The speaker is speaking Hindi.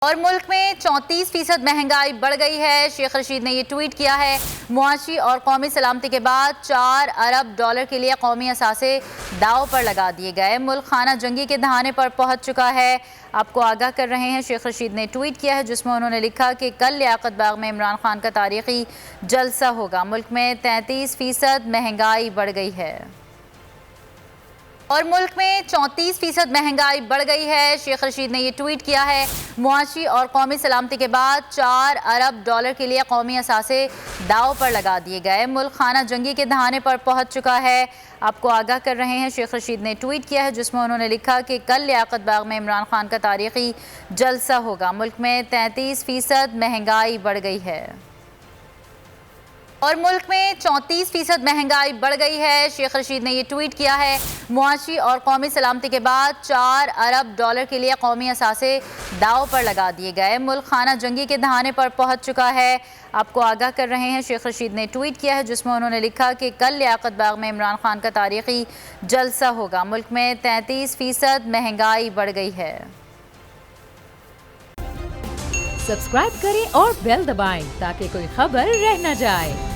और मुल्क में 34% महंगाई बढ़ गई है। शेख रशीद ने ये ट्वीट किया है। मुआशी और कौमी सलामती के बाद 4 अरब डॉलर के लिए कौमी असासे दाव पर लगा दिए गए। मुल्क खाना जंगी के दहाने पर पहुंच चुका है। आपको आगाह कर रहे हैं। शेख रशीद ने ट्वीट किया है जिसमें उन्होंने लिखा कि कल लियाकत बाग में इमरान खान का तारीखी जलसा होगा। मुल्क में 33% महंगाई बढ़ गई है। और मुल्क में 34% महंगाई बढ़ गई है। शेख रशीद ने ये ट्वीट किया है। मुआशी और कौमी सलामती के बाद 4 अरब डॉलर के लिए कौमी असासे दाव पर लगा दिए गए। मुल्क खाना जंगी के दहाने पर पहुंच चुका है। आपको आगाह कर रहे हैं। शेख रशीद ने ट्वीट किया है जिसमें उन्होंने लिखा कि कल लियाकत बाग में इमरान खान का तारीखी जलसा होगा। मुल्क में 33% महंगाई बढ़ गई है। और मुल्क में 34% महंगाई बढ़ गई है। शेख रशीद ने ये ट्वीट किया है। मुआशी और कौमी सलामती के बाद 4 अरब डॉलर के लिए कौमी असासे दाव पर लगा दिए गए। मुल्क खाना जंगी के दहाने पर पहुंच चुका है। आपको आगाह कर रहे हैं। शेख रशीद ने ट्वीट किया है जिसमें उन्होंने लिखा कि कल लियाकत बाग में इमरान खान का तारीखी जलसा होगा। मुल्क में 33% महंगाई बढ़ गई है। सब्सक्राइब करें और बेल दबाएं ताकि कोई खबर रह न जाए।